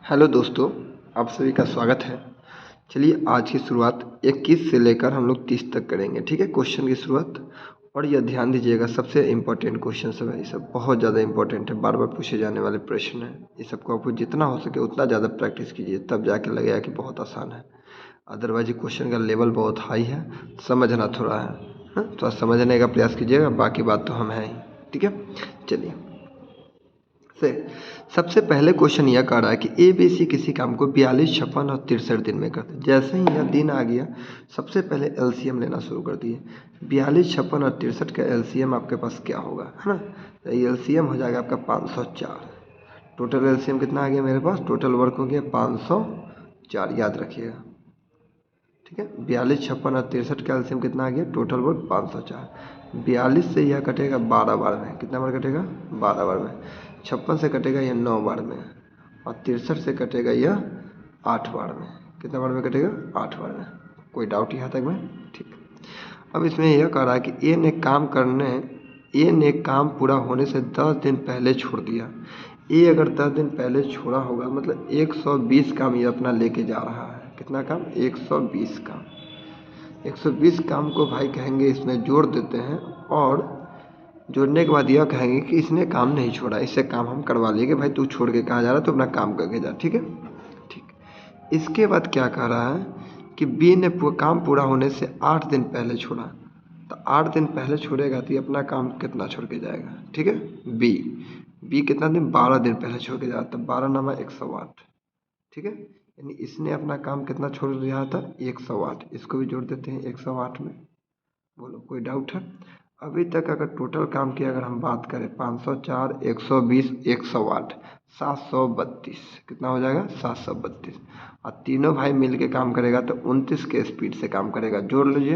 Hello दोस्तों, आप सभी का स्वागत है। चलिए आज की शुरुआत 21 से लेकर हम लोग 30 तक करेंगे। ठीक है, क्वेश्चन की शुरुआत। और यह ध्यान दीजिएगा, सबसे इम्पोर्टेंट क्वेश्चन सब है, ये सब बहुत ज़्यादा इम्पोर्टेंट है, बार बार पूछे जाने वाले प्रश्न हैं। ये सबको आपको जितना हो सके उतना ज़्यादा प्रैक्टिस कीजिए, तब जाके लगेगा कि बहुत आसान है। अदरवाइज ये क्वेश्चन का लेवल बहुत हाई है, समझना थोड़ा है। थोड़ा समझने का प्रयास कीजिएगा, बाकी बात तो हम हैं ही। ठीक है, चलिए से सबसे पहले क्वेश्चन यह कह रहा है कि ए बी सी किसी काम को 42, 56 और 63 दिन में करते हैं। जैसे ही यह दिन आ गया, सबसे पहले एलसीएम लेना शुरू कर दिए। 42, 56 और 63 का एलसीएम आपके पास क्या होगा, है ना। तो ये एलसीएम हो जाएगा आपका 504। टोटल एलसीएम कितना आ गया मेरे पास, टोटल वर्क हो गया 504, याद रखिएगा। ठीक है, 42, 56 और 63 का एलसीएम कितना आ गया, टोटल वर्क 504। 42 से यह कटेगा 12 बार में, कितना बार कटेगा, 12 बार में। 56 से कटेगा यह 9 बार में, और 63 से कटेगा यह 8 बार में। कितना बार में कटेगा, 8 बार में। कोई डाउट यहाँ तक में, ठीक। अब इसमें यह कह रहा है कि ए ने काम पूरा होने से 10 दिन पहले छोड़ दिया। ए अगर 10 दिन पहले छोड़ा होगा, मतलब 120 काम ये अपना लेके जा रहा है। कितना काम, 120 काम। 120 काम को भाई कहेंगे इसमें जोड़ देते हैं, और जोड़ने के बाद यह कहेंगे कि इसने काम नहीं छोड़ा, इससे काम हम करवा लेंगे। भाई तू छोड़ के कहाँ जा रहा है, तो अपना काम करके जा। ठीक है, ठीक। इसके बाद क्या कह रहा है कि बी ने काम पूरा होने से 8 दिन पहले छोड़ा। तो 8 दिन पहले छोड़ेगा तो ये अपना काम कितना छोड़ के जाएगा। ठीक है, बी कितना दिन, 12 दिन पहले छोड़ के जाता, 12 नामा 108। ठीक है, यानी इसने अपना काम कितना छोड़ दिया था, 108। इसको भी जोड़ देते हैं 108 में। बोलो कोई डाउट है। अभी तक अगर टोटल काम की अगर हम बात करें, 504, 120, 108, 732, कितना हो जाएगा, 732। और तीनों भाई मिल के काम करेगा तो 29 के स्पीड से काम करेगा। जोड़ लीजिए,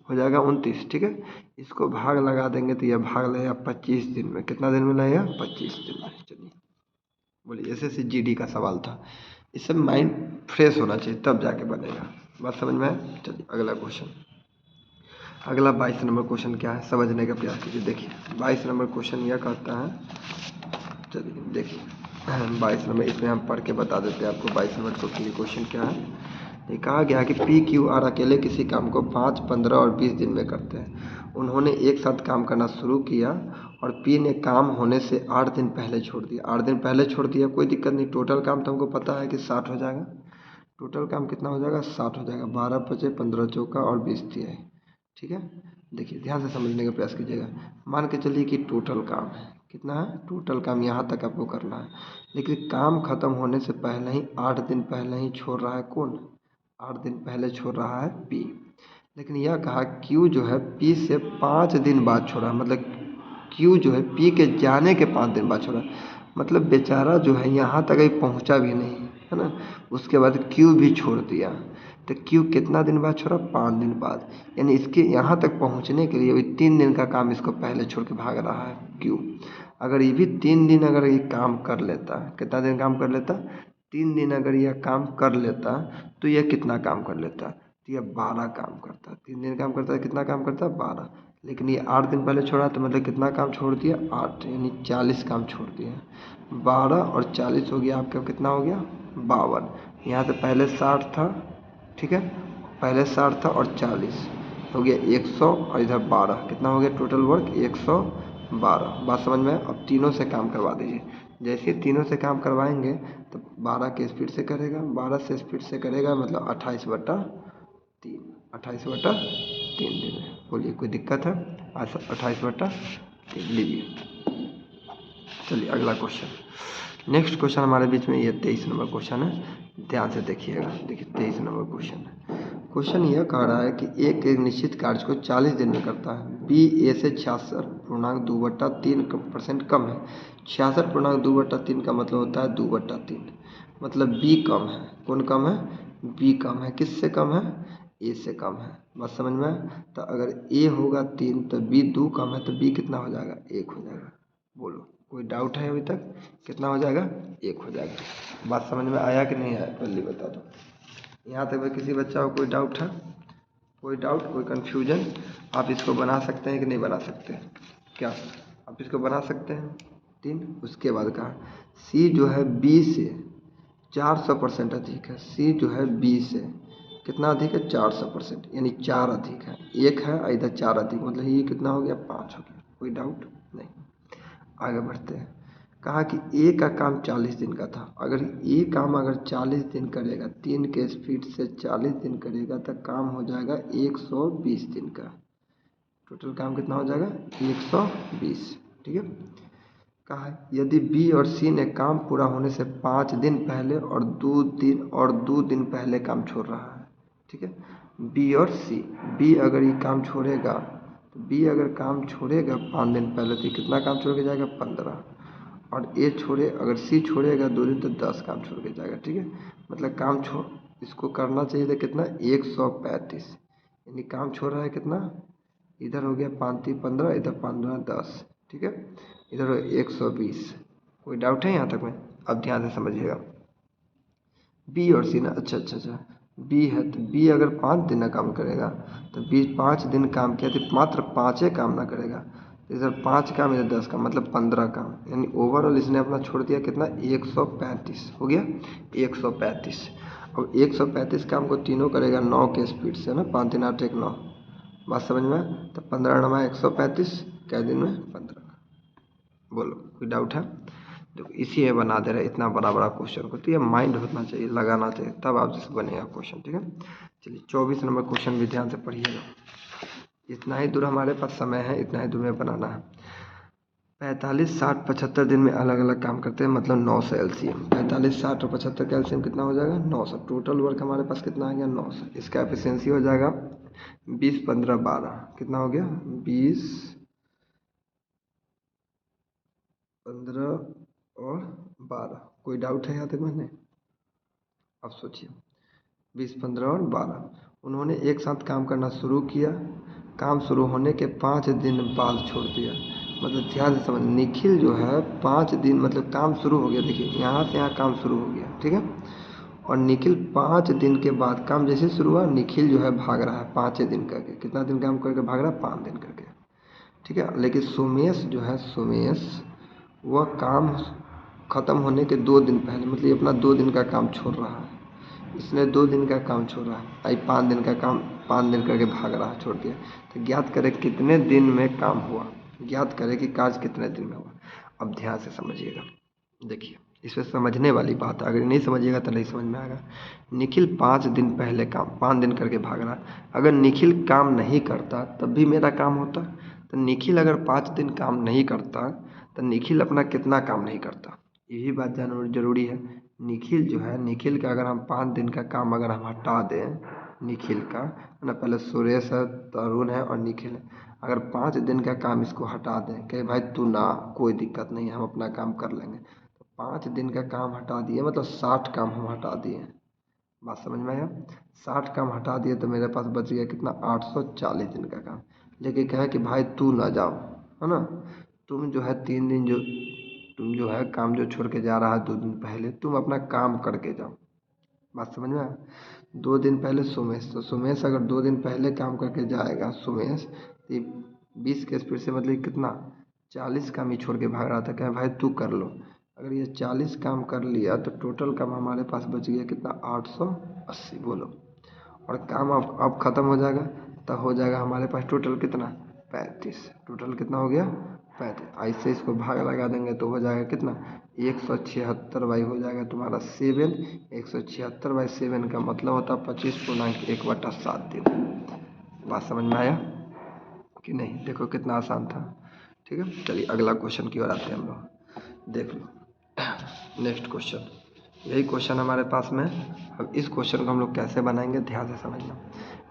हो जाएगा 29। ठीक है, इसको भाग लगा देंगे तो यह भाग लगेगा 25 दिन में। कितना दिन में लगेगा, 25 दिन में। चलिए बोलिए, एसएससी जीडी का सवाल था, इससे माइंड फ्रेश होना चाहिए, तब जाके बनेगा। बात समझ में आए। चलिए अगला क्वेश्चन। अगला 22 नंबर क्वेश्चन क्या है, समझने का प्रयास कीजिए। देखिए 22 नंबर क्वेश्चन यह कहता है, चलिए देखिए 22 नंबर, इसमें हम पढ़ के बता देते हैं आपको 22 नंबर क्वेश्चन क्या है। ये कहा गया कि पी क्यू आर अकेले किसी काम को 5, 15 और 20 दिन में करते हैं। उन्होंने एक साथ काम करना शुरू किया और पी ने काम होने से 8 दिन पहले छोड़ दिया। 8 दिन पहले छोड़ दिया, कोई दिक्कत नहीं। टोटल काम तो हमको पता है कि 60 हो जाएगा। टोटल काम कितना हो जाएगा, 60 हो जाएगा। 12 पचे 15 चौका और 20 तिहाई। ठीक है, देखिए ध्यान से समझने का प्रयास कीजिएगा। मान के चलिए कि टोटल काम है, कितना है, टोटल काम यहाँ तक आपको करना है। लेकिन काम खत्म होने से पहले ही 8 दिन पहले ही छोड़ रहा है कौन, 8 दिन पहले छोड़ रहा है पी। लेकिन यह कहा क्यू जो है पी से 5 दिन बाद छोड़ा, मतलब क्यू जो है पी के जाने के 5 दिन बाद छोड़ा। मतलब बेचारा जो है यहाँ तक अभी पहुँचा भी नहीं, है ना। उसके बाद क्यू भी छोड़ दिया। तो क्यू कितना दिन बाद छोड़ा, 5 दिन बाद। यानी इसके यहाँ तक पहुँचने के लिए 3 दिन का काम इसको पहले छोड़ के भाग रहा है क्यू। अगर ये भी 3 दिन अगर ये काम कर लेता, कितना दिन काम कर लेता, 3 दिन अगर यह काम कर लेता, तो यह कितना काम कर लेता, तो यह 12 काम करता। 3 दिन काम करता है, कितना काम करता है, 12। लेकिन ये 8 दिन पहले छोड़ा, तो मतलब कितना काम छोड़ दिया, 8, यानी 40 काम छोड़ दिया। 12 और 40 हो गया आपका, कितना हो गया, 52। यहाँ से पहले 60 था, ठीक है, पहले 60 था और 40 हो गया 100, और इधर 12, कितना हो गया टोटल वर्क, 112। बात समझ में। अब तीनों से काम करवा दीजिए। जैसे तीनों से काम करवाएंगे तो 12 के स्पीड से करेगा, 12 से स्पीड से करेगा, मतलब 28/3, 28/3 दिन में। बोलिए कोई दिक्कत है, 28/3 लीजिए। चलिए अगला क्वेश्चन। नेक्स्ट क्वेश्चन हमारे बीच में ये 23 नंबर क्वेश्चन है, ध्यान से देखिएगा। देखिए 23 नंबर क्वेश्चन है। क्वेश्चन यह कह रहा है कि एक निश्चित कार्य को 40 दिन में करता है। बी ए से 66.2/3% कम है। 66.2/3 का मतलब होता है 2/3, मतलब बी कम है। कौन कम है, बी कम है। किससे कम है, ए से कम है। बस समझ में। तो अगर ए होगा 3 तो बी 2 कम है, तो बी कितना हो जाएगा, 1 हो जाएगा। बोलो कोई डाउट है अभी तक, कितना हो जाएगा, 1 हो जाएगा। बात समझ में आया कि नहीं आया, जल्दी बता दो। यहाँ तक में किसी बच्चा को कोई डाउट है, कोई डाउट, कोई कन्फ्यूजन। आप इसको बना सकते हैं कि नहीं बना सकते, क्या आप इसको बना सकते हैं 3। उसके बाद कहा सी जो है बी से 400% अधिक है। सी जो है बी से कितना अधिक है? 400%, यानी 4 अधिक है। एक है इधर 4 अधिक, मतलब ये कितना हो गया? 5 हो गया। कोई डाउट नहीं। आगे बढ़ते हैं। कहा कि ए का काम 40 दिन का था। अगर ये काम अगर 40 दिन करेगा, 3 के स्पीड से 40 दिन करेगा तो काम हो जाएगा 120 दिन का। टोटल काम कितना हो जाएगा? 120। ठीक है। कहा है यदि बी और सी ने काम पूरा होने से 5 दिन पहले और 2 दिन पहले काम छोड़ रहा है। ठीक है। बी और सी, बी अगर ये काम छोड़ेगा तो बी अगर काम छोड़ेगा 5 दिन पहले तो कितना काम छोड़ के जाएगा? 15। और ए छोड़े अगर सी छोड़ेगा 2 दिन तो 10 काम छोड़ के जाएगा। ठीक है। मतलब काम छोड़ इसको करना चाहिए था कितना? 135, यानी काम छोड़ रहा है कितना? इधर हो गया 5 3 15, इधर 15 10। ठीक है। इधर 120। कोई डाउट है यहाँ तक में? अब ध्यान से समझिएगा। बी और सी ना, अच्छा, बी है तो बी अगर 5 दिन ना काम करेगा तो बी 5 दिन काम किया तो मात्र 5 काम ना करेगा। तो इधर 5 काम, इधर 10 काम, मतलब 15 काम, यानी ओवरऑल इसने अपना छोड़ दिया कितना? 135 हो गया। 135। अब 135 काम को तीनों करेगा 9 के स्पीड से ना, 5 दिन 8 1 9। बात समझ में? तो 15 नमा 135, कै दिन में? 15। बोलो कोई डाउट है? देखो इसी में बना दे रहे इतना बड़ा बड़ा क्वेश्चन को, तो ये माइंड होना चाहिए, लगाना चाहिए, तब आप जैसे बनेगा क्वेश्चन। ठीक है। चलिए 24 नंबर क्वेश्चन भी ध्यान से पढ़िएगा। इतना ही दूर हमारे पास समय है, इतना ही दूर में बनाना है। 45 60 75 दिन में अलग अलग काम करते हैं, मतलब 900 LCM। 45 60 और 75 का LCM कितना हो जाएगा? 900। टोटल वर्क हमारे पास कितना आ गया? 900। इसका एफिशिएंसी हो जाएगा 20 15 12। कितना हो गया? 20 15 और 12। कोई डाउट है यहाँ तक में? नहीं। अब सोचिए 20 15 और 12, उन्होंने एक साथ काम करना शुरू किया। काम शुरू होने के 5 दिन बाद छोड़ दिया। मतलब ध्यान से समझ, निखिल जो है 5 दिन, मतलब काम शुरू हो गया, देखिए यहाँ से यहाँ काम शुरू हो गया। ठीक है। और निखिल 5 दिन के बाद काम जैसे शुरू हुआ, निखिल जो है भाग रहा है 5 दिन करके। कितना दिन काम करके भाग रहा है? 5 दिन करके। ठीक है। लेकिन सोमेश जो है, सोमेश वह काम ख़त्म होने के 2 दिन पहले, मतलब ये अपना 2 दिन का काम छोड़ रहा है। इसने 2 दिन का काम छोड़ा है, आई 5 दिन का काम 5 दिन करके भाग रहा है, छोड़ दिया। तो ज्ञात करें कितने दिन में काम हुआ। ज्ञात करें कि कार्य कितने दिन में हुआ। अब ध्यान से समझिएगा। देखिए इसमें समझने वाली बात है, अगर नहीं समझिएगा तो नहीं समझ में आएगा। निखिल 5 दिन पहले काम 5 दिन करके भाग रहा है। अगर निखिल काम नहीं करता तब भी मेरा काम होता। तो निखिल अगर 5 दिन काम नहीं करता तो निखिल अपना कितना काम नहीं करता, यही बात जानना जरूरी है। निखिल जो है, निखिल का अगर हम 5 दिन का काम अगर हम हटा दें, निखिल का ना, पहले सुरेश है, तरुण है और निखिल है, अगर 5 दिन का काम इसको हटा दें, कहे भाई तू ना, कोई दिक्कत नहीं है, हम अपना काम कर लेंगे, तो 5 दिन का काम हटा दिए, मतलब 60 काम हम हटा दिए। बात समझ में आया? 60 काम हटा दिए तो मेरे पास बच गया कितना? 840 दिन का काम। लेकिन कहे कि भाई तू ना जाओ, है ना, तुम जो है 3 दिन जो तुम जो है काम जो छोड़ के जा रहा है 2 दिन पहले, तुम अपना काम करके जाओ। बात समझ में आया? 2 दिन पहले सोमेश, तो सोमेश अगर 2 दिन पहले काम करके जाएगा सोमेश, तो ये 20 के स्पीड से, मतलब कितना? 40 काम ही छोड़ के भाग रहा था, कहें भाई तू कर लो। अगर ये 40 काम कर लिया तो टोटल काम हमारे पास बच गया कितना? 880। बोलो। और काम अब ख़त्म हो जाएगा, तब हो जाएगा हमारे पास टोटल कितना? 35। टोटल कितना हो गया? 35। ऐसे इसको भाग लगा देंगे तो हो जाएगा कितना? 176 बाई हो जाएगा तुम्हारा 7। 176 बाई 7 का मतलब होता है 25.1/7 दिन। बात समझ में आया कि नहीं? देखो कितना आसान था। ठीक है। चलिए अगला क्वेश्चन की ओर आते हैं हम लोग। देख लो नेक्स्ट क्वेश्चन, यही क्वेश्चन हमारे पास में। अब इस क्वेश्चन को हम लोग कैसे बनाएंगे, ध्यान से समझना।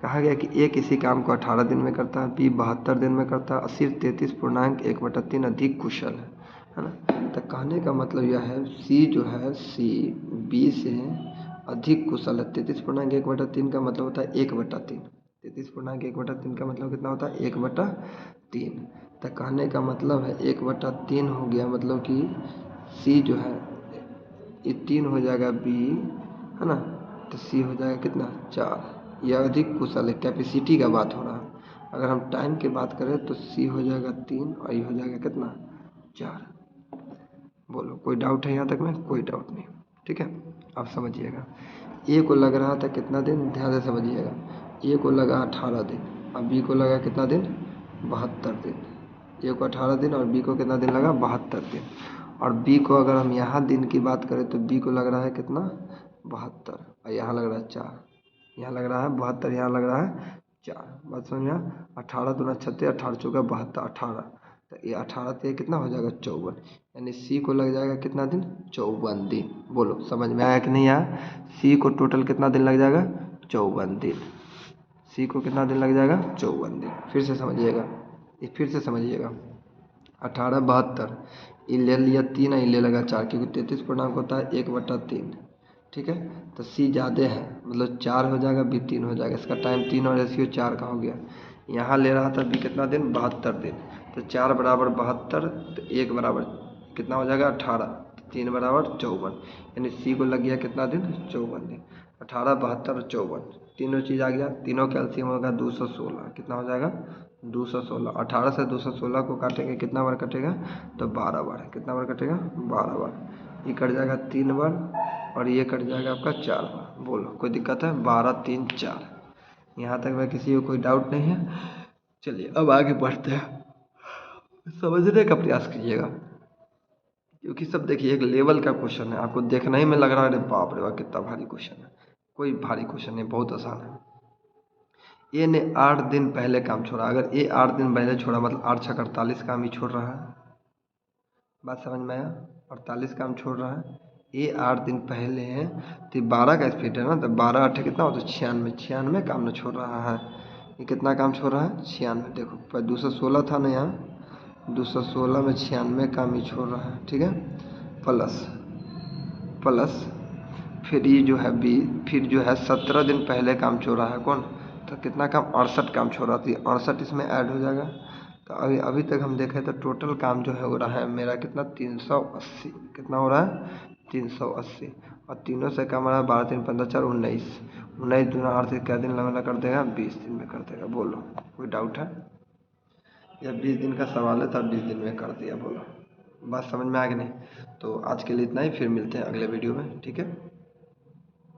कहा गया कि ए किसी काम को 18 दिन में करता है, बी 72 दिन में करता है और सिर्फ 33.1/3 अधिक कुशल है ना। तो कहने का मतलब यह है, सी जो है, सी बी से अधिक कुशल है। 33.1/3 का मतलब होता है 1/3। 33.1/3 का मतलब कितना होता है? 1/3। तो कहने का मतलब है 1/3 हो गया, मतलब कि सी जो है ये 3 हो जाएगा, बी है ना, तो सी हो जाएगा कितना? 4। यह अधिक कुशल है, कैपेसिटी का बात हो रहा है। अगर हम टाइम की बात करें तो सी हो जाएगा 3 और ये हो जाएगा कितना? 4। बोलो कोई डाउट है यहाँ तक में? कोई डाउट नहीं। ठीक है। आप समझिएगा। ए को लग रहा था कितना दिन, ध्यान से समझिएगा। ए को लगा 18 दिन और बी को लगा कितना दिन, 72 दिन। ए को 18 दिन और बी को कितना दिन लगा, 72 दिन। और बी को अगर हम यहाँ दिन की बात करें तो बी को लग रहा है कितना, 72, और यहाँ लग रहा है 4। यहाँ लग रहा है 72, यहाँ लग रहा है 4। बात समझ में आया। 18 दूना 36, 18 चौका 72, 18। तो ये 18 से कितना हो जाएगा, 54। यानी सी को लग जाएगा कितना दिन, 54 दिन। बोलो समझ में आया कि नहीं आया। सी को टोटल कितना दिन लग जाएगा, 54 दिन। सी को कितना दिन लग जाएगा, 54 दिन। फिर से समझिएगा, ये फिर से समझिएगा। 18 72, ये ले लिया 3 है, ये ले लगा 4, क्योंकि 33 पूर्णांक होता है 1/3। ठीक है, तो सी ज़्यादा है, मतलब 4 हो जाएगा, बी 3 हो जाएगा। इसका टाइम 3 और रेशियो 4 का हो गया। यहाँ ले रहा था बी कितना दिन, 72 दिन। तो 4 बराबर 72, तो 1 बराबर कितना हो जाएगा, 18। 3 बराबर 54, यानी सी को लग गया कितना दिन, 54 दिन। 18 72 और 54, तीनों चीज़ आ गया। तीनों का एलसीएम होगा 216। कितना हो जाएगा, 216। 18 से 216 को काटेंगे कितना बार कटेगा, तो 12 बार। कितना बार कटेगा, 12 बार। ये कट जाएगा 3 बार और ये कट जाएगा आपका 4 बार। बोलो कोई दिक्कत है, 12 3 4। यहाँ तक में किसी को कोई डाउट नहीं है। चलिए अब आगे बढ़ते हैं, समझने का प्रयास कीजिएगा, क्योंकि सब देखिए एक लेवल का क्वेश्चन है। आपको देखना ही में लग रहा है अरे बाप रे बाप कितना भारी क्वेश्चन है। कोई भारी क्वेश्चन नहीं, बहुत आसान है। ए ने 8 दिन पहले काम छोड़ा। अगर ए 8 दिन पहले छोड़ा मतलब 8 छः 48 काम ही छोड़ रहा है। बात समझ में आया, 48 काम छोड़ रहा है। ए 8 दिन पहले है तो 12 का स्पीड है ना, तो 12 8 कितना होता है, 96। 96 काम ना छोड़ रहा है। ये कितना काम छोड़ रहा है, 96। देखो पर 216 था ना, यहाँ 216 में 96 काम ही छोड़ रहा है। ठीक है, प्लस प्लस फिर ये जो है बी, फिर जो है 17 दिन पहले काम छोड़ रहा है कौन, तो कितना काम, 68 काम छोड़ रहा था। 68 इसमें ऐड हो जाएगा। तो अभी तक हम देखें तो टोटल काम जो है हो रहा है मेरा कितना, 380। कितना हो रहा है, 380। और तीनों से कम रहा है, 12 3 15 4 19। 19 दूना 8 से क्या दिन लगना कर देगा, 20 दिन में कर देगा। बोलो कोई डाउट है, या 20 दिन का सवाल है तो 20 दिन में कर दिया। बोलो बात समझ में आ गई नहीं। तो आज के लिए इतना ही, फिर मिलते हैं अगले वीडियो में। ठीक है।